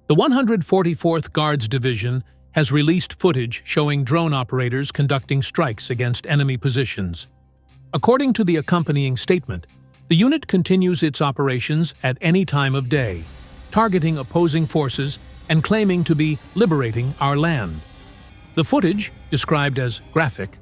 The 144th Guards Division has released footage showing drone operators conducting strikes against enemy positions. According to the accompanying statement, the unit continues its operations at any time of day, targeting opposing forces and claiming to be liberating our land. The footage, described as graphic,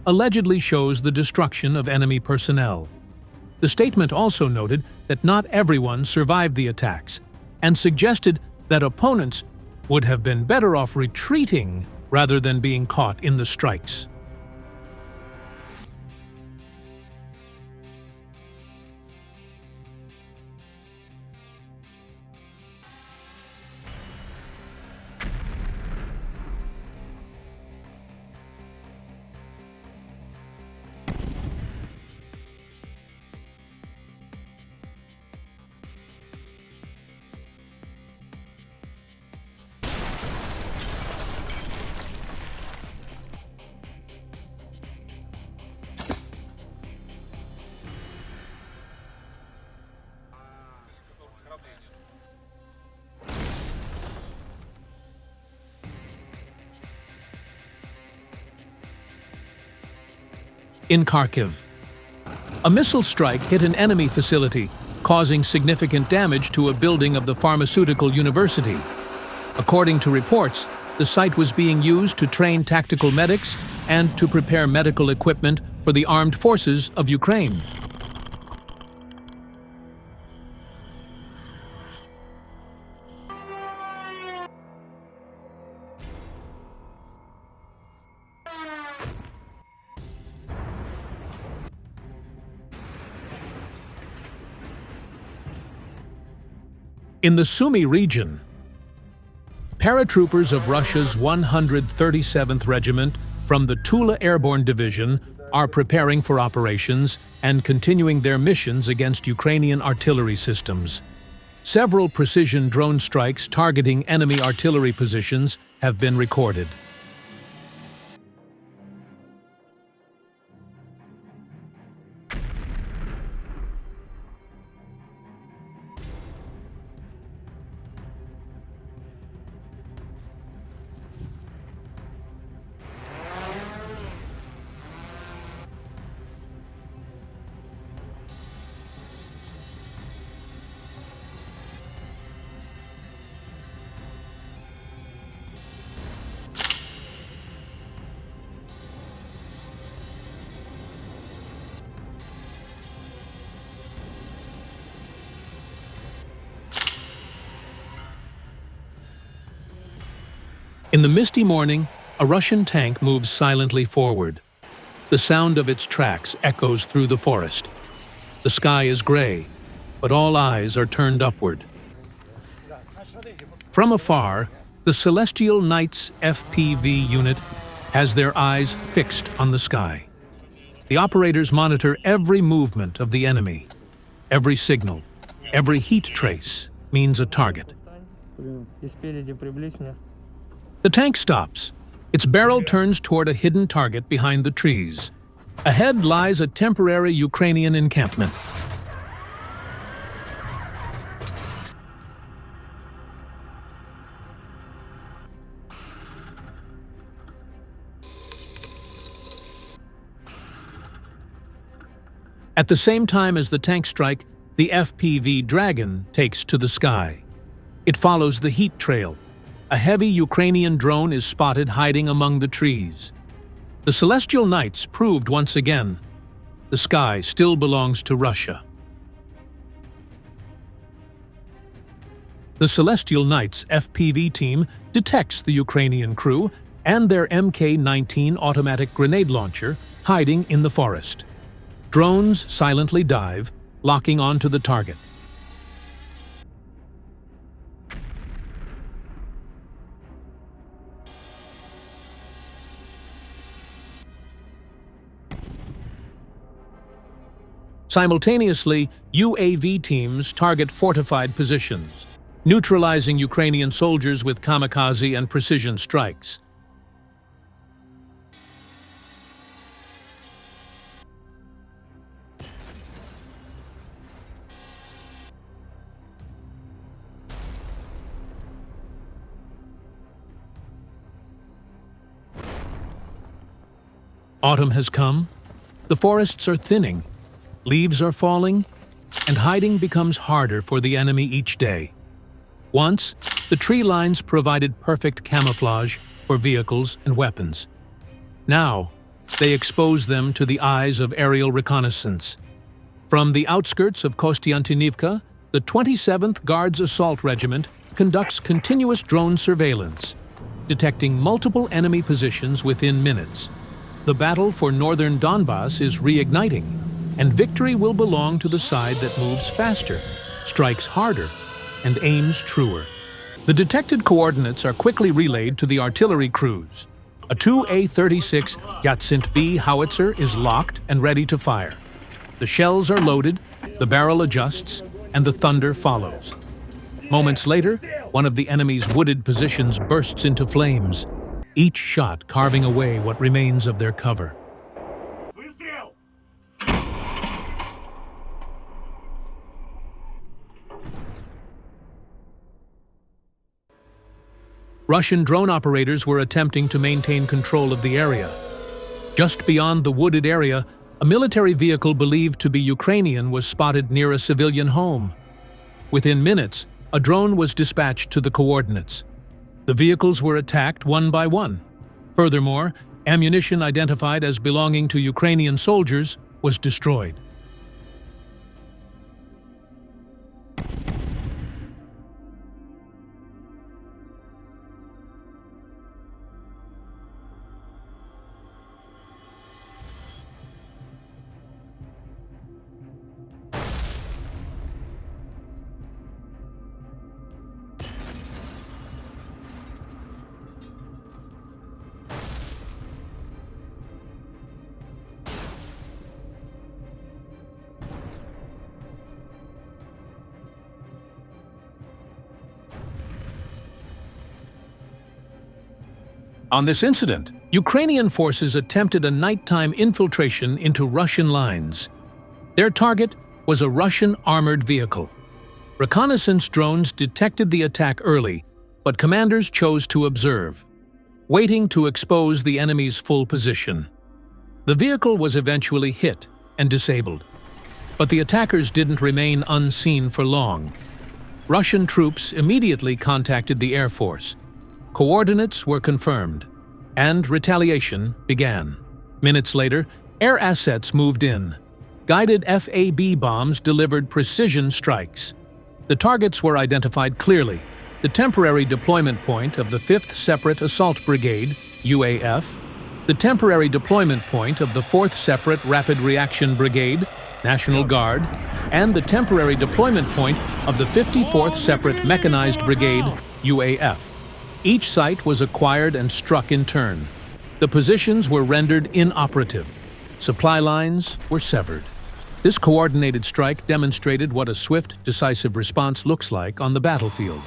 allegedly shows the destruction of enemy personnel. The statement also noted that not everyone survived the attacks and suggested that opponents would have been better off retreating rather than being caught in the strikes. In Kharkiv, a missile strike hit an enemy facility, causing significant damage to a building of the pharmaceutical university. According to reports, the site was being used to train tactical medics and to prepare medical equipment for the armed forces of Ukraine. In the Sumy region, paratroopers of Russia's 137th Regiment from the Tula Airborne Division are preparing for operations and continuing their missions against Ukrainian artillery systems. Several precision drone strikes targeting enemy artillery positions have been recorded. In the misty morning, a Russian tank moves silently forward. The sound of its tracks echoes through the forest. The sky is gray, but all eyes are turned upward. From afar, the Celestial Knights FPV unit has their eyes fixed on the sky. The operators monitor every movement of the enemy. Every signal, every heat trace means a target. The tank stops. Its barrel turns toward a hidden target behind the trees. Ahead lies a temporary Ukrainian encampment. At the same time as the tank strike, the FPV Dragon takes to the sky. It follows the heat trail. A heavy Ukrainian drone is spotted hiding among the trees. The Celestial Knights proved once again, the sky still belongs to Russia. The Celestial Knights FPV team detects the Ukrainian crew and their Mk-19 automatic grenade launcher hiding in the forest. Drones silently dive, locking onto the target. Simultaneously, UAV teams target fortified positions, neutralizing Ukrainian soldiers with kamikaze and precision strikes. Autumn has come, the forests are thinning, leaves are falling, and hiding becomes harder for the enemy each day. Once, the tree lines provided perfect camouflage for vehicles and weapons. Now, they expose them to the eyes of aerial reconnaissance. From the outskirts of Kostiantynivka, the 27th Guards Assault Regiment conducts continuous drone surveillance, detecting multiple enemy positions within minutes. The battle for northern Donbass is reigniting, and victory will belong to the side that moves faster, strikes harder, and aims truer. The detected coordinates are quickly relayed to the artillery crews. A 2A-36 Yatsint B howitzer is locked and ready to fire. The shells are loaded, the barrel adjusts, and the thunder follows. Moments later, one of the enemy's wooded positions bursts into flames, each shot carving away what remains of their cover. Russian drone operators were attempting to maintain control of the area. Just beyond the wooded area, a military vehicle believed to be Ukrainian was spotted near a civilian home. Within minutes, a drone was dispatched to the coordinates. The vehicles were attacked one by one. Furthermore, ammunition identified as belonging to Ukrainian soldiers was destroyed. On this incident, Ukrainian forces attempted a nighttime infiltration into Russian lines. Their target was a Russian armored vehicle. Reconnaissance drones detected the attack early, but commanders chose to observe, waiting to expose the enemy's full position. The vehicle was eventually hit and disabled, but the attackers didn't remain unseen for long. Russian troops immediately contacted the Air Force. Coordinates were confirmed, and retaliation began. Minutes later, air assets moved in. Guided FAB bombs delivered precision strikes. The targets were identified clearly: the temporary deployment point of the 5th Separate Assault Brigade, UAF, the temporary deployment point of the 4th Separate Rapid Reaction Brigade, National Guard, and the temporary deployment point of the 54th Separate Mechanized Brigade, UAF. Each site was acquired and struck in turn. The positions were rendered inoperative. Supply lines were severed. This coordinated strike demonstrated what a swift, decisive response looks like on the battlefield.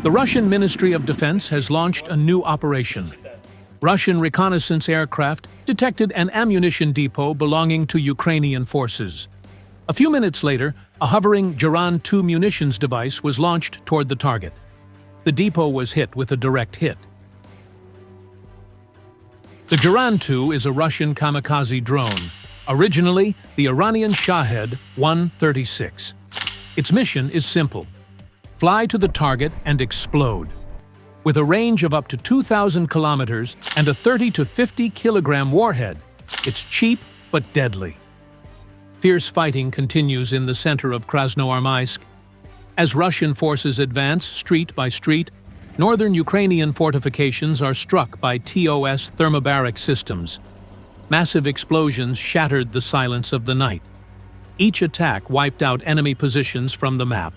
The Russian Ministry of Defense has launched a new operation. Russian reconnaissance aircraft detected an ammunition depot belonging to Ukrainian forces. A few minutes later, a hovering Geran-2 munitions device was launched toward the target. The depot was hit with a direct hit. The Geran-2 is a Russian kamikaze drone, originally the Iranian Shahed 136. Its mission is simple: fly to the target and explode. With a range of up to 2,000 kilometers and a 30 to 50 kilogram warhead, it's cheap but deadly. Fierce fighting continues in the center of Krasnoarmysk. As Russian forces advance street by street, northern Ukrainian fortifications are struck by TOS thermobaric systems. Massive explosions shattered the silence of the night. Each attack wiped out enemy positions from the map.